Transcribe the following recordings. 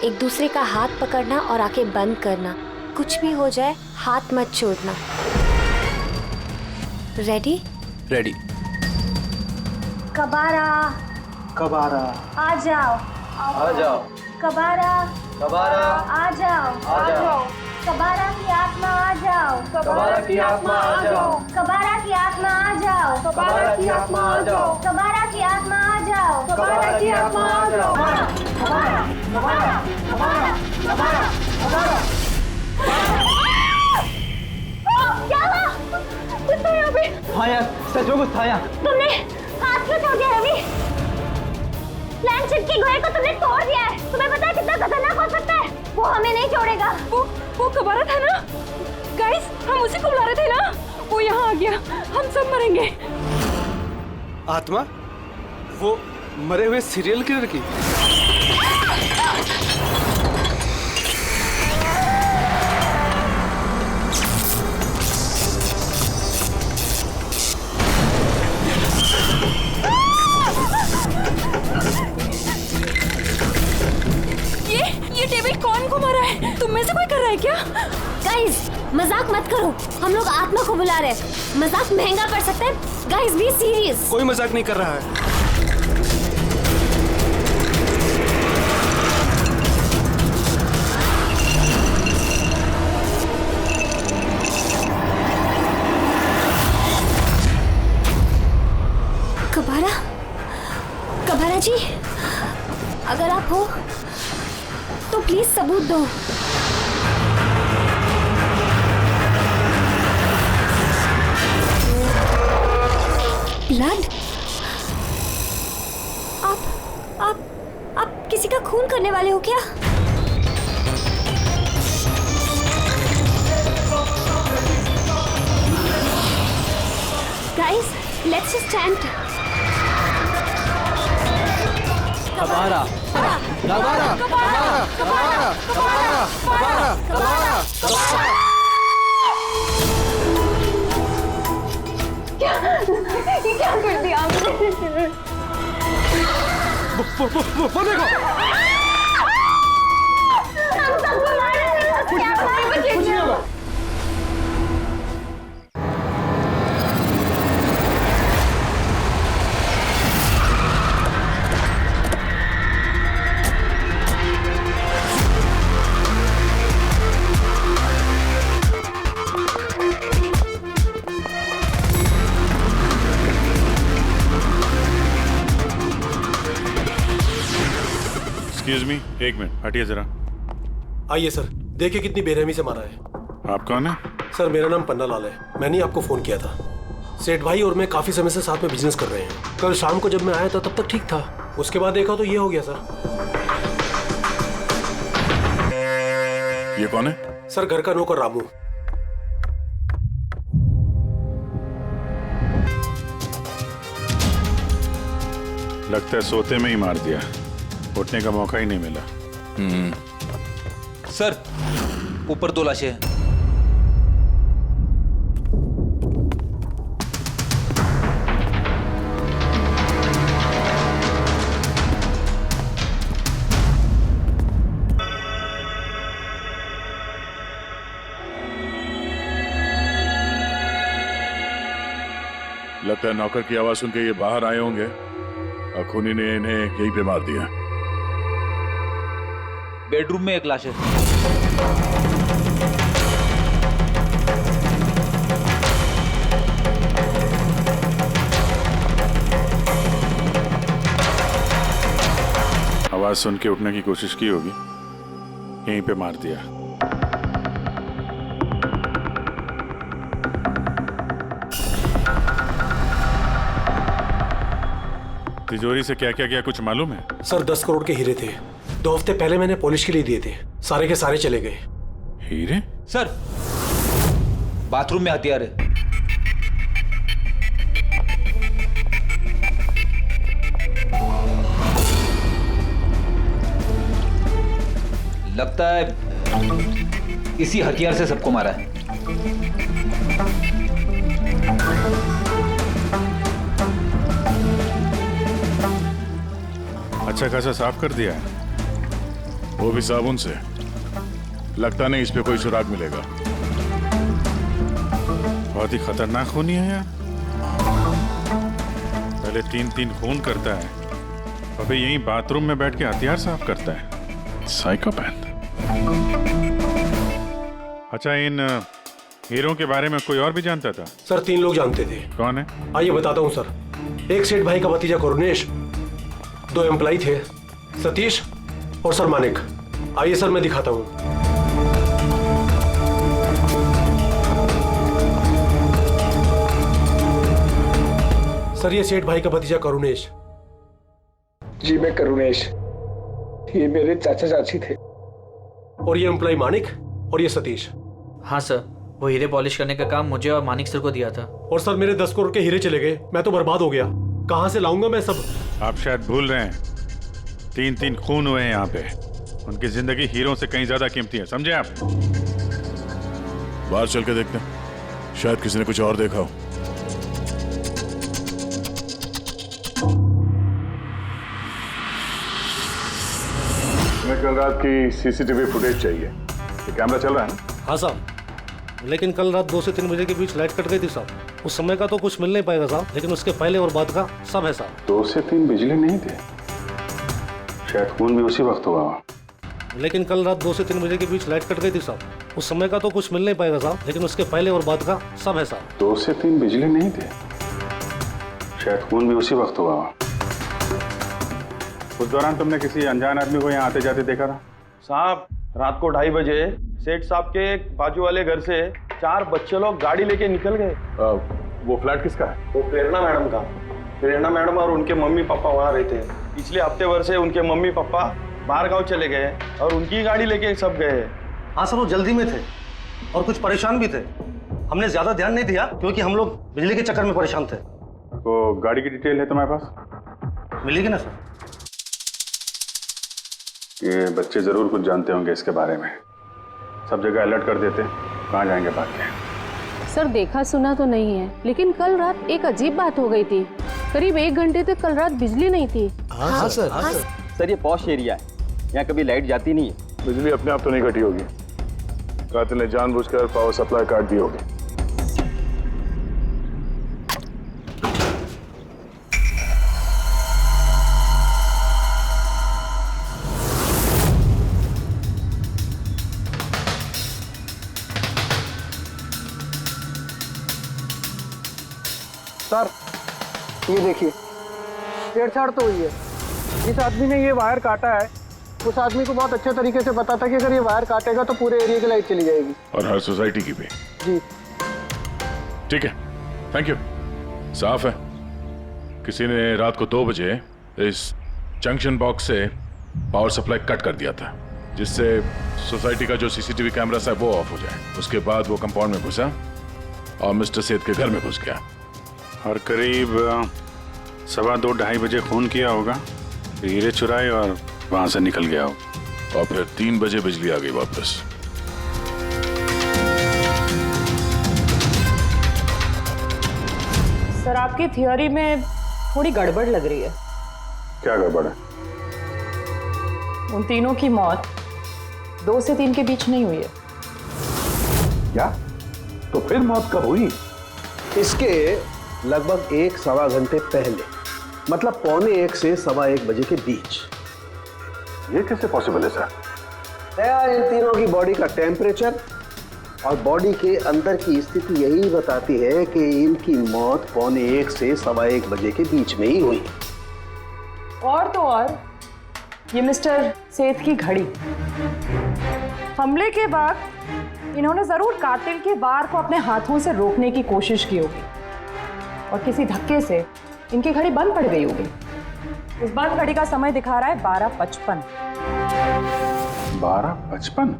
एक दूसरे का हाथ पकड़ना और आंखें बंद करना। कुछ भी हो जाए हाथ मत छोड़ना। रेडी? रेडी। कबारा कबारा आ जाओ, आ जाओ। कबारा कबारा आ जाओ, आ जाओ। कबारा की आत्मा आ जाओ, कबारा की आत्मा आ जाओ। कबारा की आत्मा आ जाओ, कबारा की आत्मा आ जाओ। कबारा की आत्मा आ जाओ, कबारा की आत्मा आ जाओ। क्या हुआ? कुछ तो यहाँ पे। हाँ यार, सच में कुछ था यहाँ। तुमने हाथ क्यों छोड़ दिया रवि? प्लानशिप की गुहे को तुमने तोड़ दिया है। तुम्हें पता है कितना खतरनाक हो सकता है? वो हमें नहीं छोड़ेगा। वो कबारा था ना? गाइस, हम उसी को बुला रहे थे ना? वो यहाँ आ गया, हम सब मरेंगे। आत्मा? वो मरे हुए सीरियल किलर की? ये टेबल कौन घुमा रहा है? तुम में से कोई कर रहा है क्या? गाइस, मजाक मत करो। हम लोग आत्मा को बुला रहे हैं। मजाक महंगा पड़ सकता है। Guys, be serious. कोई मजाक नहीं कर रहा है। कबारा, कबारा जी, अगर आप हो तो प्लीज सबूत दो। ब्लड? आप किसी का खून करने वाले हो क्या? Guys, let's just chant. कबारा कबारा कबारा कबारा कबारा कबारा कबारा कबारा। ये क्या कर दिया आपने? वो देखो। हम सबको मार रहे हैं। क्या बच्चे? कुछ नहीं होगा। एक्सक्यूज मी, एक मिनट हटिए जरा। आइए सर, देखिए कितनी बेरहमी से मारा है। आप कौन है? सर, मेरा नाम पन्ना लाल है। मैंने ही आपको फोन किया था। सेठ भाई और मैं काफी समय से साथ में बिजनेस कर रहे हैं। कल शाम को जब मैं आया था तब तक ठीक था। उसके बाद देखा तो ये हो गया सर। ये कौन है? सर, घर का नौकर रामू। लगता है सोते में ही मार दिया, उठने का मौका ही नहीं मिला। सर, ऊपर 2 लाशें हैं। लगता है नौकर की आवाज सुन के ये बाहर आए होंगे और खूनी ने इन्हें यहीं पे मार दिया। बेडरूम में 1 लाश है। आवाज सुन के उठने की कोशिश की होगी, यहीं पे मार दिया। तिजोरी से क्या क्या किया कुछ मालूम है? सर, 10 करोड़ के हीरे थे। 2 हफ्ते पहले मैंने पॉलिश के लिए दिए थे। सारे के सारे चले गए। हीरे? सर, बाथरूम में हथियार है। लगता है इसी हथियार से सबको मारा है। अच्छा खासा साफ कर दिया है। वो भी साबुन से। लगता नहीं इस पे कोई सुराग मिलेगा। बहुत ही खतरनाक खूनी है यार। पहले 3-3 खून करता है, अबे यहीं बाथरूम में बैठ के हथियार साफ करता है। साइकोपैथ। अच्छा, इन हीरो के बारे में कोई और भी जानता था? सर 3 लोग जानते थे। कौन है? आइए बताता हूँ सर। एक सेठ भाई का भतीजा करुणेश, 2 एम्प्लॉय थे, सतीश और सर मानिक। आइए सर मैं दिखाता हूँ। सर ये सेठ भाई का भतीजा करुणेश। जी मैं करुणेश, ये मेरे चाचा चाची थे। और ये एम्प्लॉय मानिक और ये सतीश। हाँ सर, वो हीरे पॉलिश करने का काम मुझे और मानिक सर को दिया था। और सर मेरे 10 करोड़ के हीरे चले गए, मैं तो बर्बाद हो गया। कहाँ से लाऊंगा मैं सब? आप शायद भूल रहे हैं, 3-3 खून हुए हैं यहाँ पे। उनकी जिंदगी हीरो से कहीं ज्यादा कीमती है, समझे आप? बाहर चल के देखते हैं, शायद किसी ने कुछ और देखा हो। हमें कल रात की सीसीटीवी फुटेज चाहिए। ये कैमरा चल रहा है ना? हाँ साहब, लेकिन कल रात 2 से 3 बजे के बीच लाइट कट गई थी साहब। उस समय का तो कुछ मिल नहीं पाएगा साहब, लेकिन उसके पहले और बाद का सब है साहब। 2 से 3 बिजली नहीं थे, शायद खून भी उसी वक्त हुआ। लेकिन कल रात 2 से 3 बजे के बीच लाइट कट गई थी साहब। उस समय का तो कुछ मिल नहीं पाएगा साहब, लेकिन उसके पहले और बाद का सब है साहब। 2 से 3 बिजली नहीं थे, शायद खून भी उसी वक्त हुआ। उस दौरान तुमने किसी अनजान आदमी को यहाँ आते जाते देखा था? साहब रात को 2:30 बजे सेठ साहब के बाजू वाले घर से 4 बच्चे लोग गाड़ी लेके निकल गए। वो फ्लैट किसका है? वो प्रेरणा मैडम का। प्रेरणा मैडम और उनके मम्मी पापा वहाँ रहते हैं। पिछले हफ्ते भर से उनके मम्मी पापा बाहर गाँव चले गए और उनकी गाड़ी लेके सब गए। हाँ सर, वो जल्दी में थे और कुछ परेशान भी थे। हमने ज्यादा ध्यान नहीं दिया क्योंकि हम लोग बिजली के चक्कर में परेशान थे। वो गाड़ी की डिटेल है तुम्हारे पास? मिलेगी ना सर? ये बच्चे जरूर कुछ जानते होंगे इसके बारे में। सब जगह अलर्ट कर देते, कहाँ जाएंगे भाग के। सर देखा सुना तो नहीं है, लेकिन कल रात एक अजीब बात हो गई थी। करीब 1 घंटे तक कल रात बिजली नहीं थी। हाँ सर। सर ये पॉश एरिया है, यहाँ कभी लाइट जाती नहीं है। बिजली अपने आप तो नहीं कटी होगी, कातिल ने जानबूझकर पावर सप्लाई काट दी होगी। सर ये देखिए, छेड़छाड़ तो हुई है। जिस आदमी ने ये वायर काटा है उस आदमी को बहुत अच्छे तरीके से पता था कि अगर ये वायर काटेगा तो पूरे एरिया की लाइट चली जाएगी। और हर सोसाइटी की भी। जी ठीक है, थैंक यू। साफ है, किसी ने रात को 2 बजे इस जंक्शन बॉक्स से पावर सप्लाई कट कर दिया था, जिससे सोसाइटी का जो सीसीटीवी कैमरा है वो ऑफ हो जाए। उसके बाद वो कंपाउंड में घुसा और मिस्टर सेठ के घर में घुस गया। और करीब 2:15-2:30 बजे खून किया होगा, हीरे चुराए और वहां से निकल गया होगा। और फिर 3 बजे बिजली आ गई वापस। सर आपकी थियोरी में थोड़ी गड़बड़ लग रही है। क्या गड़बड़ है? उन तीनों की मौत 2 से 3 के बीच नहीं हुई है। क्या? तो फिर मौत कब हुई? इसके लगभग 1-1.25 घंटे पहले, मतलब 1:45 से 1:15 बजे के बीच। ये कैसे पॉसिबल है सर? इन तीनों की बॉडी का टेम्परेचर और बॉडी के अंदर की स्थिति यही बताती है कि इनकी मौत 1:45 से 1:15 बजे के बीच में ही हुई। और तो और ये मिस्टर सेठ की घड़ी। हमले के बाद इन्होंने जरूर कातिल के वार को अपने हाथों से रोकने की कोशिश की होगी और किसी धक्के से इनकी घड़ी बंद पड़ गई होगी। इस बंद घड़ी का समय दिखा रहा है 12:55। 12:55?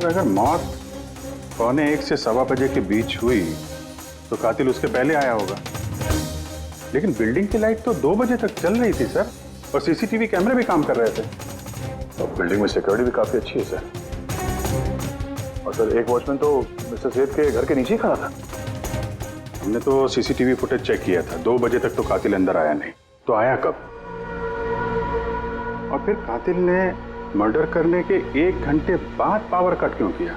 तो अगर मौत 1:45 से 1:15 बजे के बीच हुई तो कातिल उसके पहले आया होगा। लेकिन बिल्डिंग की लाइट तो 2 बजे तक चल रही थी सर, और सीसीटीवी कैमरे भी काम कर रहे थे। और बिल्डिंग में सिक्योरिटी भी काफी अच्छी है सर। और सर एक वॉचमैन तो मिस्टर सेठ के घर के नीचे ही खड़ा था। हमने तो सीसीटीवी फुटेज चेक किया था, 2 बजे तक तो कातिल अंदर आया नहीं। तो आया कब? फिर कातिल ने मर्डर करने के 1 घंटे बाद पावर कट क्यों किया?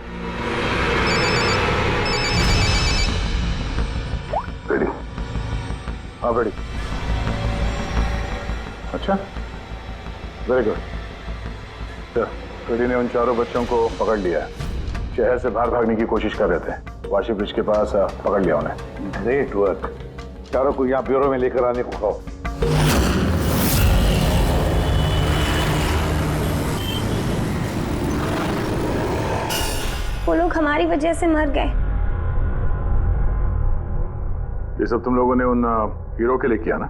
रेडी? हाँ रेडी। अच्छा, वेरी गुड। रेडी ने उन चारों बच्चों को पकड़ लिया है। शहर से बाहर भागने की कोशिश कर रहे थे। वाशी ब्रिज के पास पकड़ लिया उन्हें। Great work. चारों को यहाँ ब्यूरो में लेकर आने को कहो। वो लोग हमारी वजह से मर गए। ये सब तुम लोगों ने उन हीरो के लिए किया ना?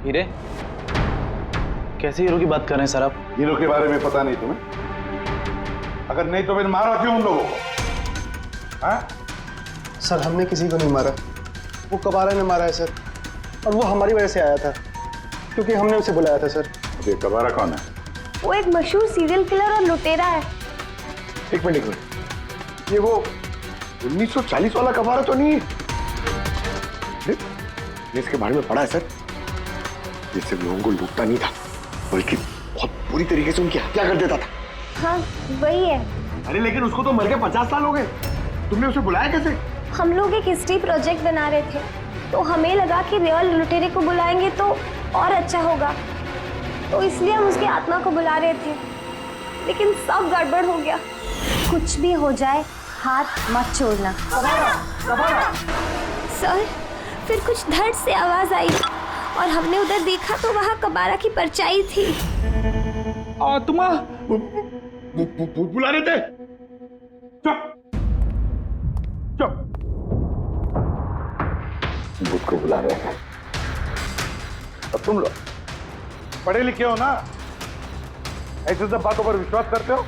हीरे? कैसे हीरो की बात कर रहे हैं सर आप? हीरो के बारे में पता नहीं तुम्हें? अगर नहीं तो फिर मारा क्यों उन लोगों को? हाँ? सर हमने किसी को नहीं मारा, वो कबारा ने मारा है सर, और वो हमारी वजह से आया था क्योंकि हमने उसे बुलाया था सर। ये कबारा कौन है? वो एक मशहूर सीरियल किलर और लुटेरा है। एक मिनट, ये वो 1940 वाला कबारा तो नहीं है? इसके बारे में पढ़ा है सर। ये सिर्फ लोगों को लूटता नहीं था, बल्कि बहुत बुरी तरीके से उनकी हत्या कर देता था। हाँ वही है। अरे लेकिन उसको तो मर के 50 साल हो गए। तुमने उसे बुलाया कैसे? हम लोग एक हिस्ट्री प्रोजेक्ट बना रहे थे, तो हमें लगा कि रियल लुटेरे को बुलाएंगे तो और अच्छा होगा, तो इसलिए हम उसकी आत्मा को बुला रहे थे, लेकिन सब गड़बड़ हो गया। कुछ भी हो जाए हाथ मत छोड़ना। सर फिर कुछ धड़ से आवाज आई और हमने उधर देखा तो वहाँ कबारा की परछाई थी। आत्मा बुला रहे थे? चुप चुप। बुद्ध को बुला रहे थे। अब तुम लोग पढ़े लिखे हो ना, ऐसे सब बातों पर विश्वास करते हो?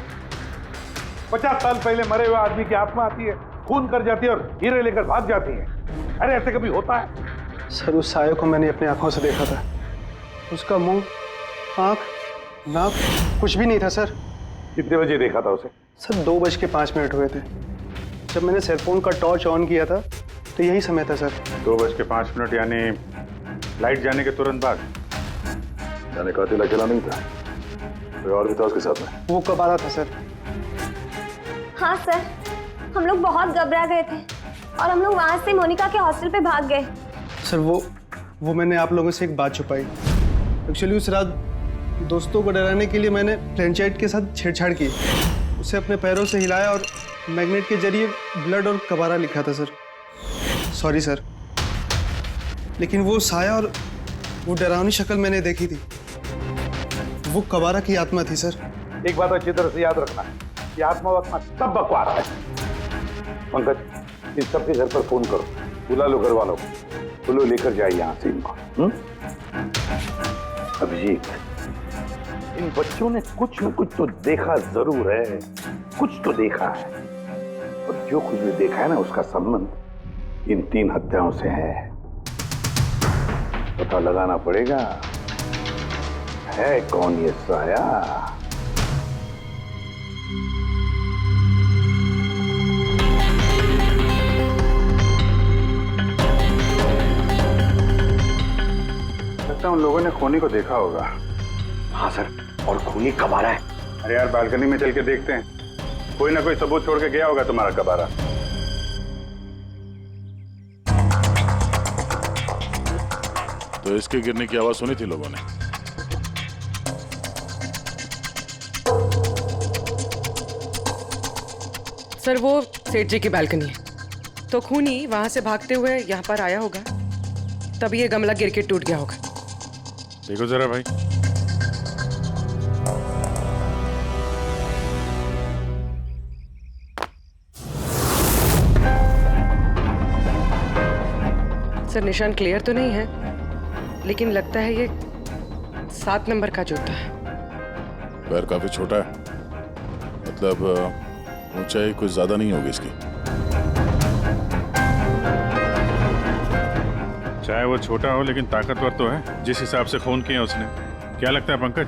50 साल पहले मरे हुए आदमी की आत्मा आती है, खून कर जाती है और हीरे लेकर भाग जाती है। अरे ऐसे कभी होता है? सर उस साये को मैंने अपनी आंखों से देखा था। उसका मुंह, आंख, नाक कुछ भी नहीं था सर। कितने बजे देखा था उसे? सर 2:05 हुए थे। जब मैंने सेलफोन का टॉर्च ऑन किया था तो यही समय था सर। 2:05 यानी लाइट जाने के तुरंत बाद? यानी कातिल अकेला नहीं था, कोई और भी था उसके साथ में? वो कबारा था सर। हाँ सर, हम लोग बहुत घबरा गए थे और हम लोग वहाँ से मोनिका के हॉस्टल पे भाग गए। सर वो मैंने आप लोगों से एक बात छुपाई। एक्चुअली उस रात दोस्तों को डराने के लिए मैंने फ्रेंचाइट के साथ छेड़छाड़ की। उसे अपने पैरों से हिलाया और मैग्नेट के जरिए ब्लड और कबारा लिखा था सर। सॉरी सर, लेकिन वो साया और वो डरावनी शक्ल मैंने देखी थी, वो कबारा की आत्मा थी सर। एक बात अच्छी तरह से याद रखना है, ये आत्मा वात्मा सब बकवास है। पंकज, इन सबके घर पर फोन करो, बुला लो घर वालों को, बोलो लेकर जाए यहाँ से इनको। अभिजीत, इन बच्चों ने कुछ न कुछ तो देखा जरूर है, कुछ तो देखा है, और जो कुछ भी देखा है ना उसका संबंध इन 3 हत्याओं से है। पता लगाना पड़ेगा है कौन ये साया। लगता है उन लोगों ने खूनी को देखा होगा। हाँ सर, और खूनी कबारा है। अरे यार बालकनी में चल के देखते हैं, कोई ना कोई सबूत छोड़ के गया होगा तुम्हारा कबारा। तो इसके गिरने की आवाज सुनी थी लोगों ने? सर वो सेठ जी की बालकनी है, तो खूनी वहां से भागते हुए यहाँ पर आया होगा, तभी ये गमला गिर के टूट गया होगा। देखो जरा भाई। सर निशान क्लियर तो नहीं है, लेकिन लगता है ये 7 नंबर का जूता है। पैर काफी छोटा है, मतलब ऊंचाई कुछ ज्यादा नहीं होगी इसकी। चाहे वो छोटा हो लेकिन ताकतवर तो है, जिस हिसाब से खून किया उसने। क्या लगता है पंकज,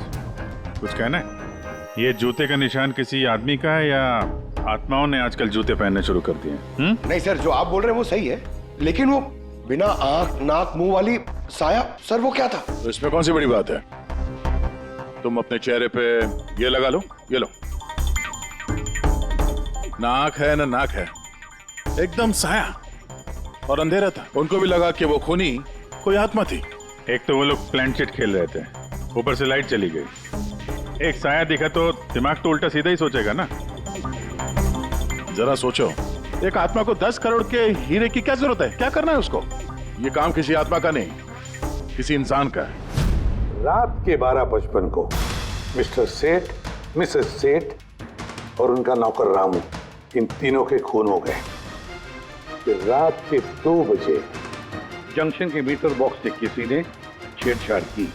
कुछ कहना है? ये जूते का निशान किसी आदमी का है या आत्माओं ने आजकल जूते पहनने शुरू कर दिए हैं? नहीं सर, जो आप बोल रहे हैं वो सही है, लेकिन वो बिना आंख नाक मुंह वाली साया, सर वो क्या था? तो इसमें कौन सी बड़ी बात है? तुम अपने चेहरे पे ये लगा लो, ये लो। ना आंख है ना नाक है, एकदम साया और अंधेरा था। उनको भी लगा कि वो खूनी कोई आत्मा थी। एक तो वो लोग प्लेनचेट खेल रहे थे, ऊपर से लाइट चली गई। एक साया दिखा तो दिमाग तो उल्टा सीधा ही सोचेगा ना। जरा सोचो, एक आत्मा को 10 करोड़ के हीरे की क्या जरूरत है? क्या करना है उसको? ये काम किसी आत्मा का नहीं, किसी इंसान का है। रात के 12:55 को मिस्टर सेठ, मिसेस सेठ और उनका नौकर रामू, इन तीनों के खून हो गए। फिर रात के 2 बजे जंक्शन के मीटर बॉक्स से किसी ने छेड़छाड़ की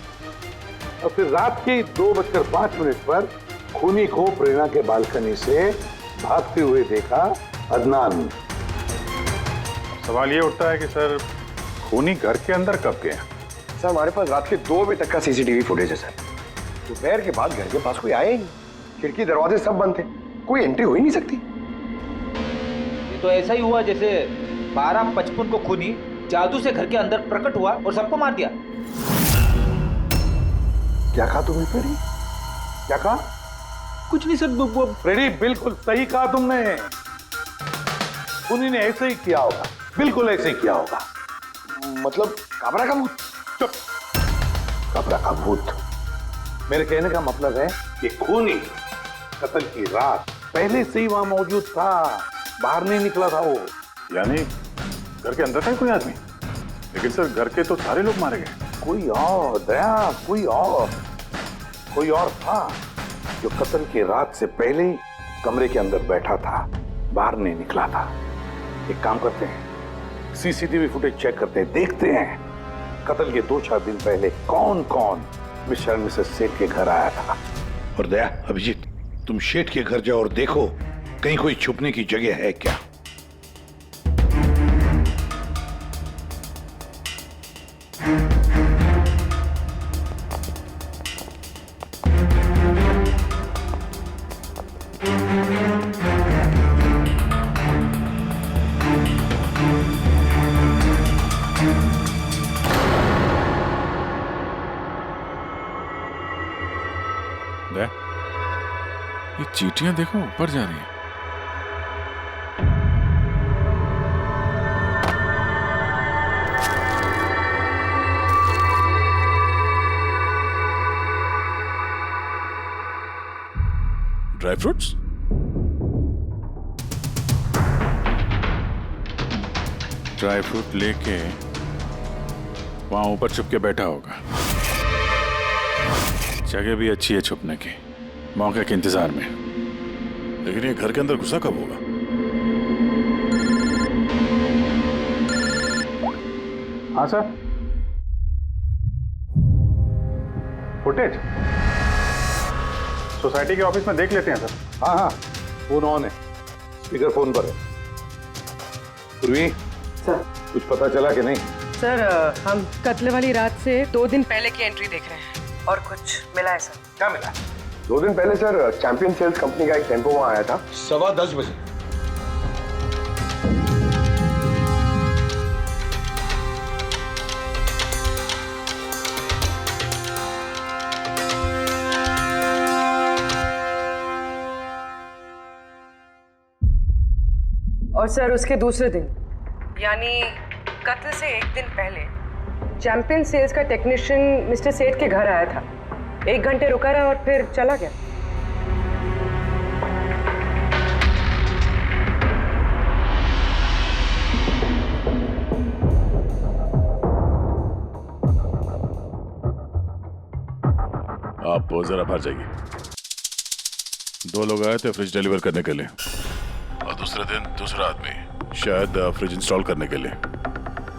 और फिर रात के 2:05 पर खूनी को प्रेरणा के बालकनी से भागते हुए देखा अदनान। सवाल ये उठता है कि सर खूनी घर के अंदर कब गए? सर हमारे पास रात के 2 बजे तक का सीसीटीवी फुटेज है सर। दोपहर के बाद घर के पास कोई आया ही नहीं, खिड़की दरवाजे सब बंद थे, कोई एंट्री हो ही नहीं सकती। ये तो ऐसा ही हुआ जैसे 12:55 को खूनी जादू से घर के अंदर प्रकट हुआ और सबको मार दिया। क्या कहा तुमने फ्रेडी? क्या कहा? कुछ नहीं सर। फ्रेडी बिल्कुल सही कहा तुमने। खूनी ने ऐसे ही किया होगा, बिल्कुल ऐसे ही किया होगा। मतलब काबरा का भूत? चुप। काबरा का भूत? मेरे कहने का मतलब है कि खूनी कत्ल की रात पहले से ही वहां मौजूद था, बाहर नहीं निकला था वो। यानी घर के अंदर था कोई आदमी? लेकिन सर घर के तो सारे लोग मारे गए। कोई और दया, कोई और था जो कत्ल की रात से पहले ही कमरे के अंदर बैठा था, बाहर नहीं निकला था। एक काम करते हैं, सीसीटीवी फुटेज चेक करते हैं, देखते हैं कत्ल के 2-4 दिन पहले कौन कौन मिस्टर मिसेस सेठ के घर आया था। और दया, अभिजीत, तुम शेठ के घर जाओ और देखो कहीं कोई छुपने की जगह है क्या। ये चींटियां देखो ऊपर जा रही हैं। Dry fruits? ड्राई फ्रूट लेके वहां ऊपर छुप के बैठा होगा। जगह भी अच्छी है छुपने की, मौके के इंतजार में। लेकिन ये घर के अंदर घुसा कब होगा? हाँ सर, फुटेज सोसाइटी के ऑफिस में देख लेते हैं सर। हाँ हाँ, फोन ऑन है, स्पीकर फोन पर है। पूर्वी सर, कुछ पता चला कि नहीं? सर हम कत्ल वाली रात से 2 दिन पहले की एंट्री देख रहे हैं और कुछ मिला है सर। क्या मिला? 2 दिन पहले सर चैंपियन सेल्स कंपनी का एक टेम्पो वहां आया था 10:15 बजे। और सर उसके दूसरे दिन यानी कत्ल से 1 दिन पहले चैंपियन सेल्स का टेक्नीशियन मिस्टर सेठ के घर आया था। 1 घंटे रुका रहा और फिर चला गया। आप जरा बाहर जाइए। 2 लोग आए थे फ्रिज डिलीवर करने के लिए और दूसरे दिन दूसरा आदमी शायद फ्रिज इंस्टॉल करने के लिए,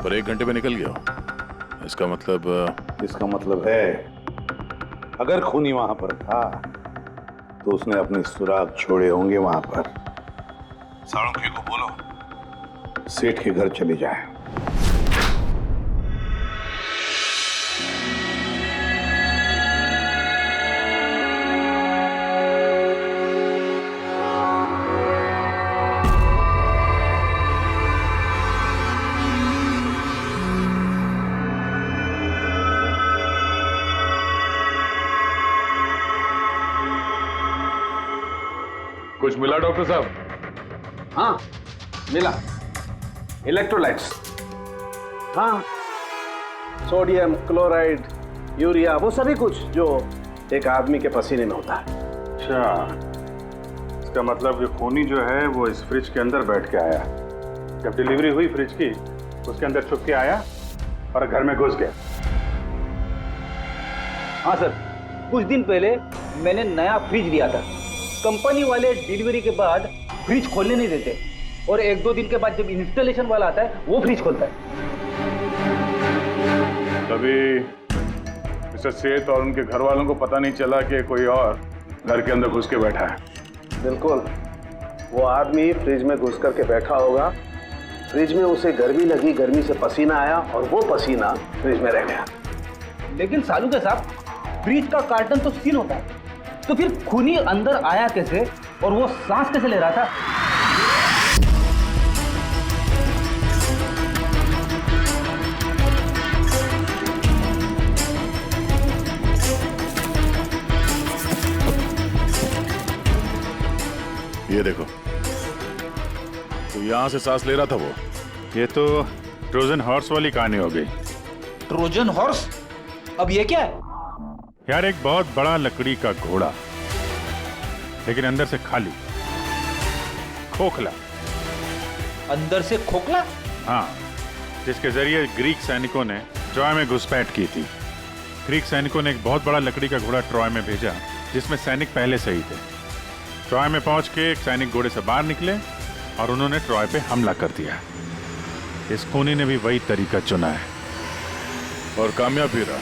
पर 1 घंटे में निकल गया। इसका मतलब है अगर खूनी वहां पर था तो उसने अपने सुराग छोड़े होंगे वहां पर। साळुंखे को बोलो सेठ के घर चले जाए। कुछ मिला डॉक्टर साहब? हाँ मिला, इलेक्ट्रोलाइट्स। हाँ, सोडियम क्लोराइड, यूरिया, वो सभी कुछ जो एक आदमी के पसीने में होता है। अच्छा, इसका मतलब ये खूनी जो है वो इस फ्रिज के अंदर बैठ के आया। जब डिलीवरी हुई फ्रिज की, उसके अंदर छुप के आया और घर में घुस गया। हाँ सर, कुछ दिन पहले मैंने नया फ्रिज लिया था। कंपनी वाले डिलीवरी के बाद फ्रिज खोलने नहीं देते और 1-2 दिन के बाद जब इंस्टॉलेशन वाला आता है वो फ्रिज खोलता है। तभी मिस्टर सेठ और उनके घर वालों को पता नहीं चला कि कोई और घर के अंदर घुस के बैठा है। बिल्कुल, वो आदमी फ्रिज में घुस करके बैठा होगा। फ्रिज में उसे गर्मी लगी, गर्मी से पसीना आया और वो पसीना फ्रिज में रह गया। लेकिन सालू साहब, फ्रिज का कार्टन तो सील होता है, तो फिर खूनी अंदर आया कैसे और वो सांस कैसे ले रहा था? ये देखो, तो यहां से सांस ले रहा था वो। ये तो ट्रोजन हॉर्स वाली कहानी हो गई। Trojan horse? अब ये क्या है? यार, एक बहुत बड़ा लकड़ी का घोड़ा, लेकिन अंदर से खाली, खोखला। अंदर से खोखला? हाँ, जिसके जरिए ग्रीक सैनिकों ने ट्रॉय में घुसपैठ की थी। ग्रीक सैनिकों ने एक बहुत बड़ा लकड़ी का घोड़ा ट्रॉय में भेजा, जिसमें सैनिक पहले से ही थे। ट्रॉय में पहुंच के एक सैनिक घोड़े से बाहर निकले और उन्होंने ट्रॉय पे हमला कर दिया। इस खूनी ने भी वही तरीका चुना है और कामयाब भी रहा।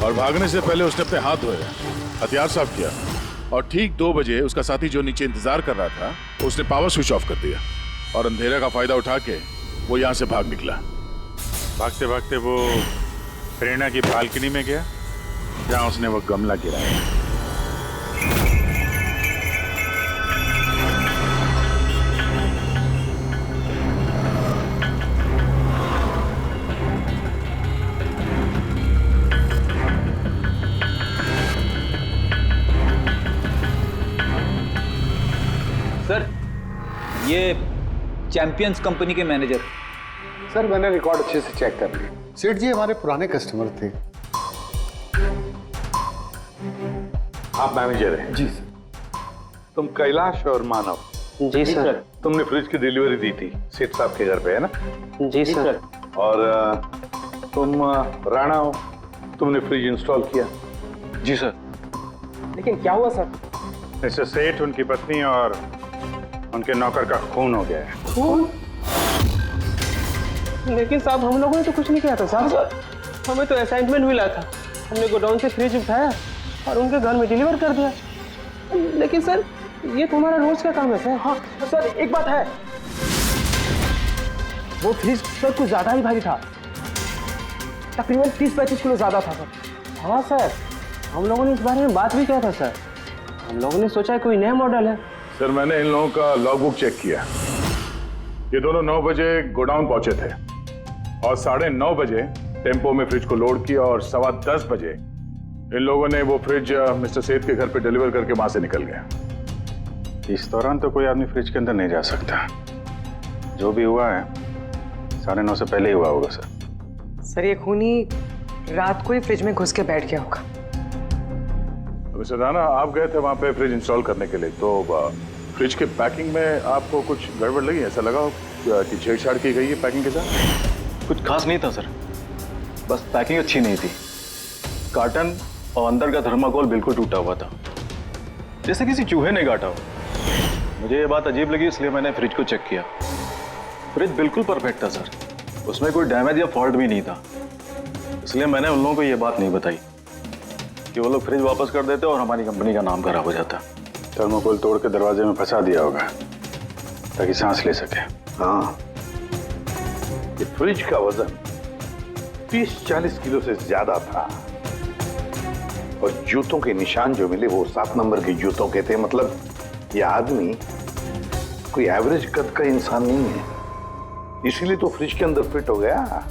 और भागने से पहले उसने अपने हाथ धोए, हथियार साफ किया और ठीक 2 बजे उसका साथी जो नीचे इंतजार कर रहा था, उसने पावर स्विच ऑफ कर दिया और अंधेरे का फायदा उठा के वो यहाँ से भाग निकला। भागते भागते वो प्रेरणा की बालकनी में गया, जहाँ उसने वो गमला गिराया। सर, ये चैंपियंस कंपनी के मैनेजर। सर, मैंने रिकॉर्ड अच्छे से चेक कर लिया। सेठ जी हमारे पुराने कस्टमर थे। आप मैनेजर हैं? जी सर। तुम कैलाश और मानव? जी सर। तुमने फ्रिज की डिलीवरी दी थी सेठ साहब के घर पे, है ना? जी सर। और तुम राणा हो, तुमने फ्रिज इंस्टॉल किया? जी सर। लेकिन क्या हुआ सर? मिस्टर सेठ, उनकी पत्नी और उनके नौकर का खून हो गया है। खून? लेकिन साहब, हम लोगों ने तो कुछ नहीं किया था साहब। हमें तो असाइनमेंट मिला था, हमने गोडाउन से फ्रिज उठाया और उनके घर में डिलीवर कर दिया। लेकिन सर, ये तुम्हारा रोज का काम है सर। हाँ सर, एक बात है, वो फ्रिज सर कुछ ज्यादा ही भारी था, तकरीबन 30-35 किलो ज्यादा था सर। हाँ सर, हम लोगों ने इस बारे में बात भी किया था सर। हम लोगों ने सोचा कोई नया मॉडल है। सर, मैंने इन लोगों का लॉगबुक चेक किया। ये दोनों 9 बजे गोडाउन पहुंचे थे और 9:30 बजे टेम्पो में फ्रिज को लोड किया और 10:15 बजे इन लोगों ने वो फ्रिज मिस्टर सेठ के घर पे डिलीवर करके वहां से निकल गए। इस दौरान तो कोई आदमी फ्रिज के अंदर नहीं जा सकता। जो भी हुआ है 9:30 से पहले ही हुआ होगा सर। सर, ये खूनी रात को ही फ्रिज में घुस के बैठ गया होगा। मिस्टर राणा, आप गए थे वहां पे फ्रिज इंस्टॉल करने के लिए, तो फ्रिज के पैकिंग में आपको कुछ गड़बड़ लगी? ऐसा लगा हो कि छेड़छाड़ की गई है पैकिंग के साथ? कुछ खास नहीं था सर, बस पैकिंग अच्छी नहीं थी। कार्टन और अंदर का थर्माकोल बिल्कुल टूटा हुआ था, जैसे किसी चूहे ने काटा हो। मुझे ये बात अजीब लगी, इसलिए मैंने फ्रिज को चेक किया। फ्रिज बिल्कुल परफेक्ट था सर, उसमें कोई डैमेज या फॉल्ट भी नहीं था। इसलिए मैंने उन लोगों को ये बात नहीं बताई कि वो लोग फ्रिज वापस कर देते और हमारी कंपनी का नाम खराब हो जाता। थर्मोकोल तोड़ के दरवाजे में फंसा दिया होगा ताकि सांस ले सके। हाँ, ये फ्रिज का वजन 30-40 किलो से ज्यादा था। और जूतों के निशान जो मिले वो 7 नंबर के जूतों के थे। मतलब ये आदमी कोई एवरेज कद का इंसान नहीं है, इसीलिए तो फ्रिज के अंदर फिट हो गया।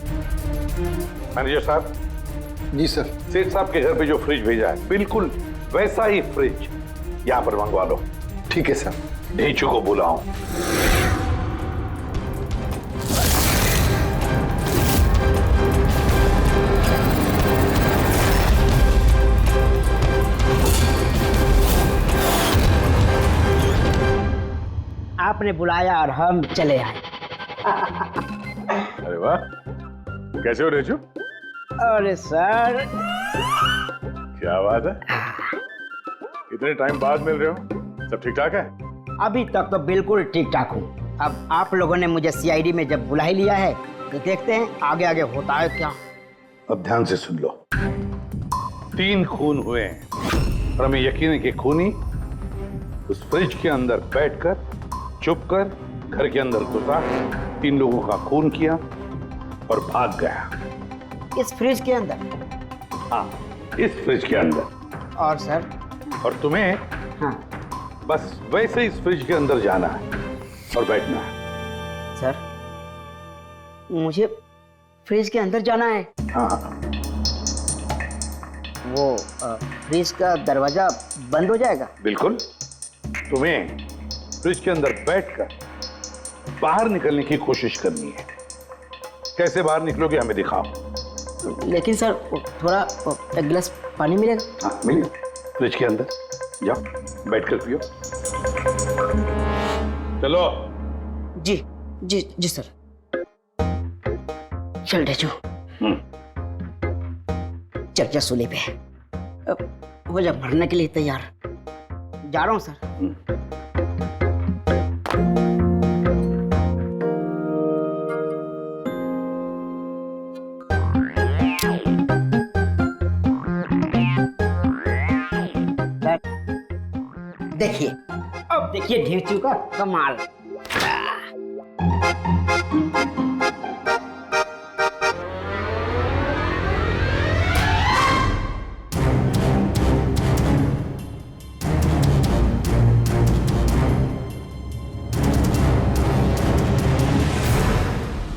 मैनेजर साहब। जी सर। सेठ साहब के घर पे जो फ्रिज भेजा है बिल्कुल वैसा ही फ्रिज यहाँ पर मंगवा लो। ठीक है सर। ढेंचू को बुलाओ। आपने बुलाया और हम चले आए। अरे वाह, कैसे हो रेजू? अरे सर, क्या बात है, इतने टाइम बाद मिल रहे हो, सब ठीक ठाक है? अभी तक तो बिल्कुल ठीक ठाक हूँ। अब आप लोगों ने मुझे सीआईडी में जब बुला ही लिया है तो देखते हैं आगे आगे होता है क्या। अब ध्यान से सुन लो। 3 खून हुए हैं और हमें यकीन है कि खूनी उस फ्रिज के अंदर बैठकर चुपकर घर के अंदर घुसा, 3 लोगों का खून किया और भाग गया। इस फ्रिज के अंदर? हाँ, इस फ्रिज के अंदर। और सर? और तुम्हें हाँ, बस वैसे इस फ्रिज के अंदर जाना है और बैठना है। सर, मुझे फ्रिज के अंदर जाना है? हाँ। वो फ्रिज का दरवाजा बंद हो जाएगा? बिल्कुल। तुम्हें फ्रिज के अंदर बैठकर बाहर निकलने की कोशिश करनी है। कैसे बाहर निकलोगे हमें दिखाओ। लेकिन सर थोड़ा एक गिलास पानी मिलेगा? हाँ मिलेगा, फ्रिज के अंदर जाओ, बैठकर पियो। चलो। जी जी जी सर। चल ढेचू, चल जा सूली पे, हो जा मरने के लिए तैयार। जा रहा हूँ सर। देखिए, अब देखिए ढेचू का कमाल।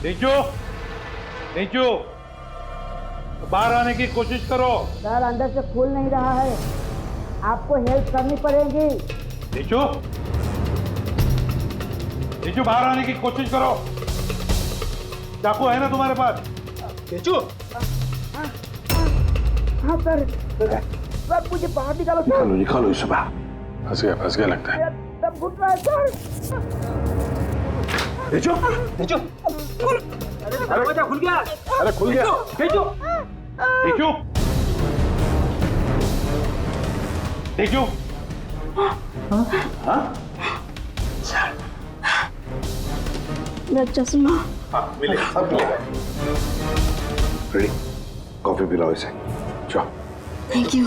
नीचू, नीचू, बाहर आने की कोशिश करो। सर अंदर से खुल नहीं रहा है, आपको हेल्प करनी पड़ेगी। नीचू, नीचू बाहर आने की कोशिश करो। चाकू है ना तुम्हारे पास? नीचू। हाँ सर, सर मुझे बाहर निकालो। निकालो निकालो इसे बाहर। फंस गया लगता है। सब घुट रहा है सर। नीचू, नीचू। दरवाजा खुल गया। अरे खुल गया। नीचू, नीचू, नीचू। हाँ? मेरा चश्मा। हाँ मिले, सब मिलेगा। रेडी? कॉफी पिलाओ इसे। जाओ। Thank you.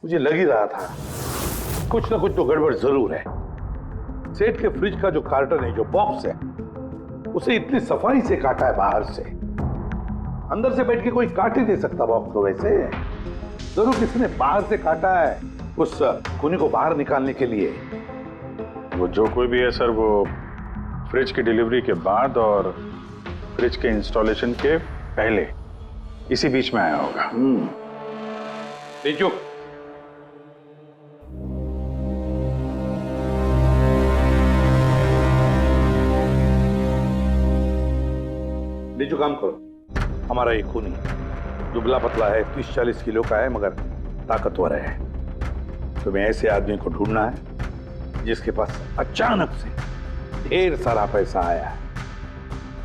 मुझे लग ही रहा था कुछ ना कुछ तो गड़बड़ जरूर है। सेठ के फ्रिज का जो कार्टन है, जो बॉक्स है, उसे इतनी सफाई से काटा है बाहर से। अंदर से बैठ के कोई काट ही नहीं सकता बॉक्स को वैसे। जरूर किसी ने बाहर से काटा है उस खूनी को बाहर निकालने के लिए। वो जो कोई भी है सर, वो फ्रिज की डिलीवरी के बाद और फ्रिज के इंस्टॉलेशन के पहले इसी बीच में आया होगा। नीचू, नीचू काम करो। हमारा ये खूनी दुबला पतला है, 30-40 किलो का है, मगर ताकतवर है। तुम्हें ऐसे आदमी को ढूंढना है जिसके पास अचानक से ढेर सारा पैसा आया है,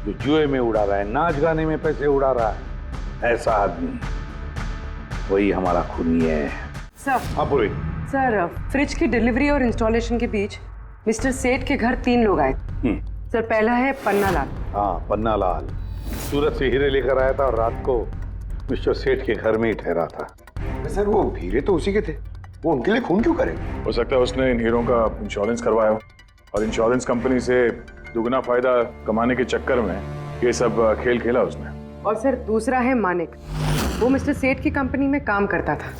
जो जुए में उड़ा रहा है, नाच गाने में पैसे उड़ा रहा है। ऐसा आदमी, वही हमारा खूनी है। सर। हाँ पूरी। सर, फ्रिज की डिलीवरी और इंस्टॉलेशन के बीच मिस्टर सेठ के घर 3 लोग आए। सर, पहला है पन्ना लाल। हाँ, पन्ना लाल सूरत से हीरे लेकर आया था और रात को मिस्टर सेठ के घर में ही ठहरा था। सर वो हीरे तो उसी के थे, वो उनके लिए खून क्यों करे? हो सकता है उसने इन हीरों का इंश्योरेंस करवाया हो और इंश्योरेंस कंपनी से दुगना फायदा कमाने के चक्कर में ये सब खेल खेला उसने। और सर दूसरा है मानिक, वो मिस्टर सेठ की कंपनी में काम करता था।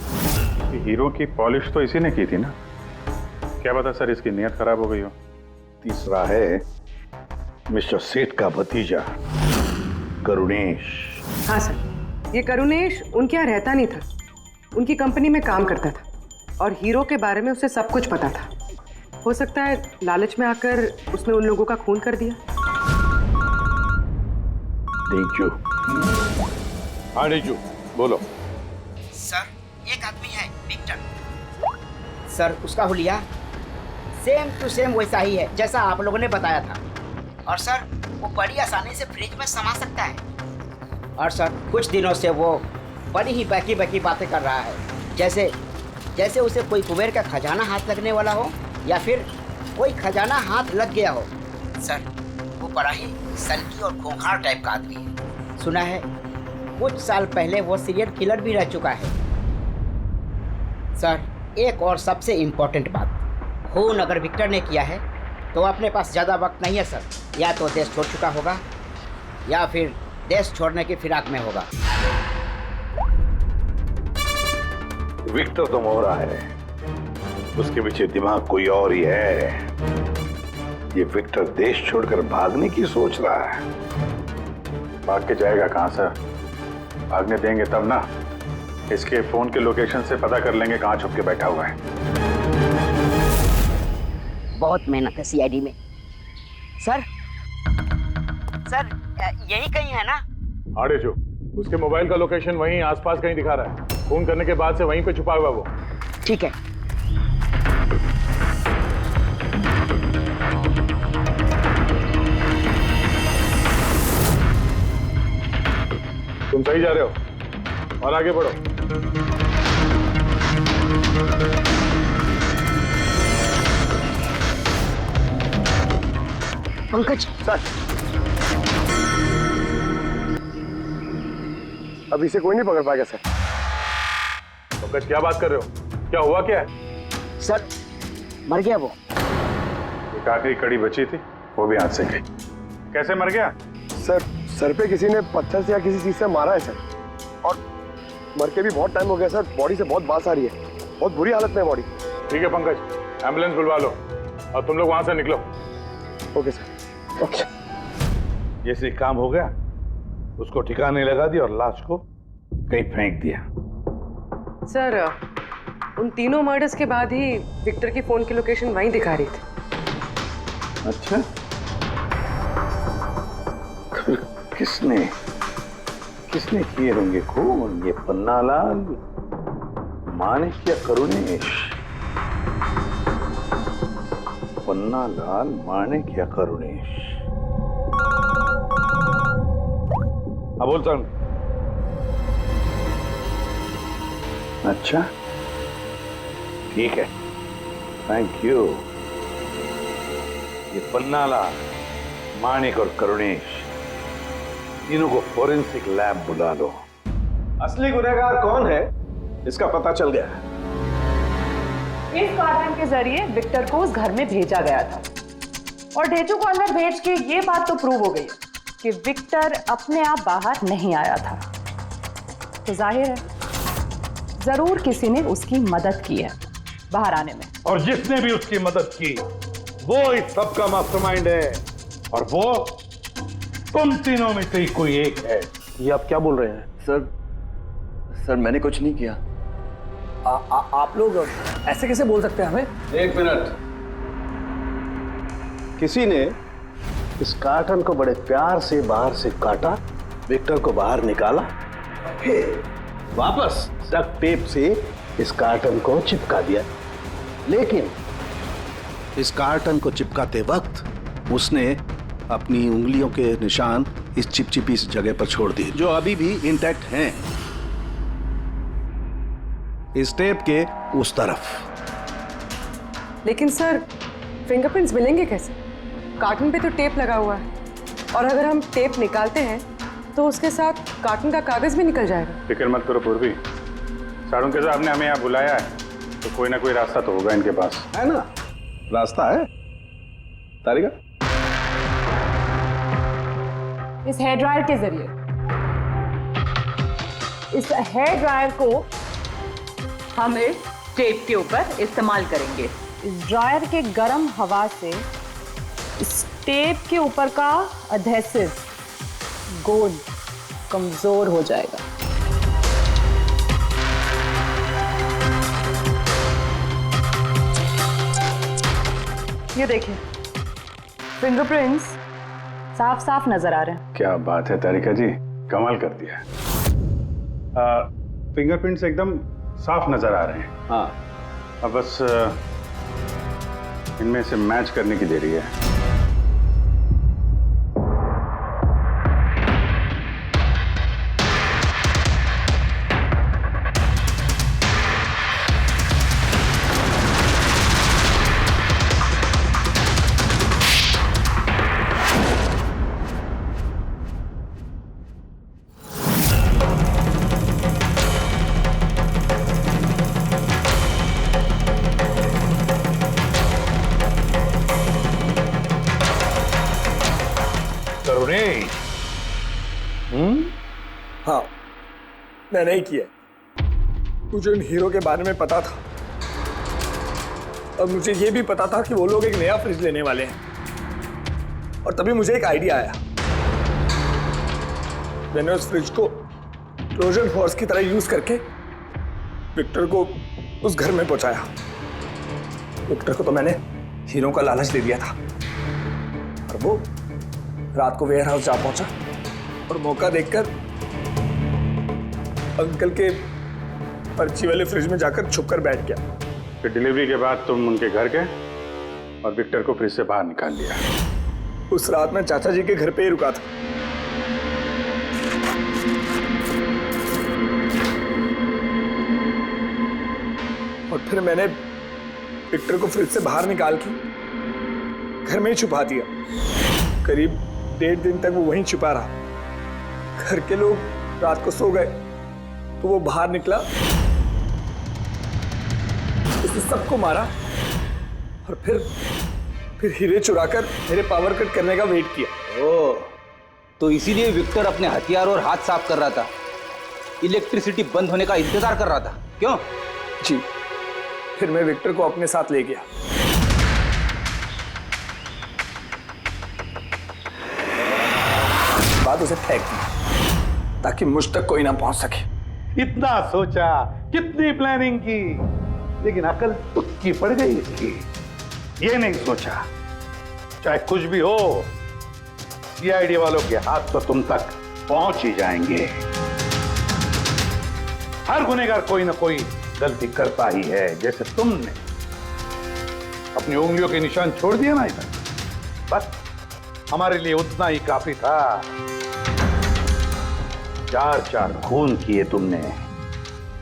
हीरो की पॉलिश तो इसी ने की थी ना, क्या पता सर इसकी नीयत खराब हो गई हो। तीसरा है मिस्टर सेठ का भतीजा करुणेश। हाँ सर, ये करुणेश उनके यहाँ रहता नहीं था, उनकी कंपनी में काम करता था और हीरो के बारे में उसे सब कुछ पता था। हो सकता है लालच में आकर उसने उन लोगों का खून कर दिया। डेंजू। हाँ डेंजू, बोलो। सर एक आदमी है विक्टर। सर उसका हुलिया सेम टू सेम वैसा ही है जैसा आप लोगों ने बताया था। और सर वो बड़ी आसानी से फ्रिज में समा सकता है। और सर कुछ दिनों से वो बड़ी ही बहकी बहकी बातें कर रहा है, जैसे उसे कोई कुबेर का खजाना हाथ लगने वाला हो या फिर कोई खजाना हाथ लग गया हो। सर वो बड़ा ही सनकी और खूंखार टाइप का आदमी है। सुना है कुछ साल पहले वो सीरियल किलर भी रह चुका है। सर एक और सबसे इम्पोर्टेंट बात, खून अगर विक्टर ने किया है तो अपने पास ज़्यादा वक्त नहीं है सर। या तो देश छोड़ चुका होगा या फिर देश छोड़ने की फिराक में होगा। विक्टर तो मोहरा है, उसके पीछे दिमाग कोई और ही है। ये विक्टर देश छोड़कर भागने की सोच रहा है। भाग के जाएगा कहाँ सर, भागने देंगे तब ना। इसके फोन के लोकेशन से पता कर लेंगे कहाँ छुप के बैठा हुआ है। बहुत मेहनत है सीआईडी में। सर यही कहीं है ना? आड़े जो उसके मोबाइल का लोकेशन वहीं आसपास कहीं दिखा रहा है। फोन करने के बाद से वहीं पे छुपा हुआ वो। ठीक है। तुम सही जा रहे हो और आगे बढ़ो। पंकज सर अभी से कोई नहीं पकड़ पाएगा सर। पंकज क्या बात कर रहे हो, क्या हुआ क्या है? सर मर गया वो। एक आखिरी कड़ी बची थी, वो भी हाथ से गई। कैसे मर गया? सर पे किसी ने पत्थर से या किसी चीज से मारा है सर, और मर के भी बहुत टाइम हो गया सर। बॉडी से बहुत बास आ रही है, बहुत बुरी हालत में है बॉडी। ठीक है पंकज, एम्बुलेंस बुलवा लो और तुम लोग वहां से निकलो। Okay sir. ओके। जैसे काम हो गया उसको ठिकाने लगा दिया और लाश को कहीं फेंक दिया। सर उन तीनों मर्डर्स के बाद ही विक्टर की फोन की लोकेशन वहीं दिखा रही थी। अच्छा, किसने किए होंगे खून? ये पन्नालाल, मानिक या करुणेश? पन्नालाल, मानिक या करुणेश? हाँ बोलता हूँ। अच्छा ठीक है, थैंक यू। ये पन्नालाल, मानिक और करुणेश, तीनों को फोरेंसिक लैब बुला लो। असली गुनहगार कौन है इसका पता चल गया है। इस कार्टन के जरिए विक्टर को उस घर में भेजा गया था और ढेचू को अंदर भेज के ये बात तो प्रूव हो गई कि विक्टर अपने आप बाहर नहीं आया था। तो जाहिर है जरूर किसी ने उसकी मदद की है बाहर आने में। और जिसने भी उसकी मदद की वो इस सब का मास्टरमाइंड है, और वो तुम तीनों में से ही कोई एक है। ये आप क्या बोल रहे हैं? सर मैंने कुछ नहीं किया। आप लोग ऐसे कैसे बोल सकते हैं हमें? एक मिनट। किसी ने इस कार्टन को बड़े प्यार से बाहर से काटा, विक्टर को बाहर निकाला, फिर वापस डक्ट टेप से इस कार्टन को चिपका दिया। लेकिन इस कार्टन को चिपकाते वक्त उसने अपनी उंगलियों के निशान इस चिपचिपी जगह पर छोड़ दिए, जो अभी भी इंटैक्ट हैं, इस टेप के उस तरफ। लेकिन सर फिंगरप्रिंट्स मिलेंगे कैसे? कार्टन पे तो टेप लगा हुआ है, और अगर हम टेप निकालते हैं तो उसके साथ कार्टन का कागज भी निकल जाएगा। फिक्र मत करो पूर्वी, साड़ुंके साहब ने हमें यहाँ बुलाया है तो कोई ना कोई रास्ता तो होगा इनके पास। है ना, रास्ता है। तारिका इस हेयर ड्रायर के जरिए। इस हेयर ड्रायर को हम इस टेप के ऊपर इस्तेमाल करेंगे। इस ड्रायर के गर्म हवा से इस टेप के ऊपर का अधेसिव गोंद कमजोर हो जाएगा। ये देखिए, फिंगरप्रिंट्स साफ साफ नजर आ रहे हैं। क्या बात है तारिका जी, कमाल कर दिया। फिंगरप्रिंट्स एकदम साफ नजर आ रहे हैं। हाँ, अब बस इनमें से मैच करने की देरी है। हाँ, मैंने ही किया। मुझे उन हीरो के बारे में पता था और मुझे ये भी पता था कि वो लोग एक नया फ्रिज लेने वाले हैं। और तभी मुझे एक आइडिया आया। मैंने उस फ्रिज को ट्रोजन हॉर्स की तरह यूज करके विक्टर को उस घर में पहुंचाया। विक्टर को तो मैंने हीरो का लालच दे दिया था और वो रात को वेयर हाउस जा पहुंचा और मौका देखकर अंकल के पर्ची वाले फ्रिज में जाकर छुपकर बैठ गया। फिर डिलीवरी के बाद तुम उनके घर गए और विक्टर को फ्रिज से बाहर निकाल लिया। उस रात मैं चाचा जी के घर पे ही रुका था। और फिर मैंने विक्टर को फ्रिज से बाहर निकाल के घर में ही छुपा दिया। करीब 1.5 दिन तक वो वहीं छुपा रहा। घर के लोग रात को सो गए तो वो बाहर निकला, उसने सबको मारा और फिर हीरे चुराकर मेरे पावर कट करने का वेट किया। ओह, तो इसीलिए विक्टर अपने हथियार और हाथ साफ कर रहा था, इलेक्ट्रिसिटी बंद होने का इंतजार कर रहा था, क्यों? जी, फिर मैं विक्टर को अपने साथ ले गया। बाद उसे फेंक दी ताकि मुझ तक कोई ना पहुंच सके। इतना सोचा, कितनी प्लानिंग की, लेकिन अकल तुक्की पड़ गई इसकी। ये नहीं सोचा चाहे कुछ भी हो, सीआईडी वालों के हाथ तो तुम तक पहुंच ही जाएंगे। हर गुनहगार कोई ना कोई गलती करता ही है। जैसे तुमने अपनी उंगलियों के निशान छोड़ दिया ना इधर, बस हमारे लिए उतना ही काफी था। 4 खून किए तुमने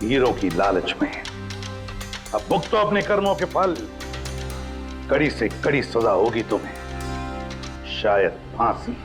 हीरो की लालच में। अब भुगतो अपने कर्मों के फल। कड़ी से कड़ी सजा होगी तुम्हें, शायद फांसी।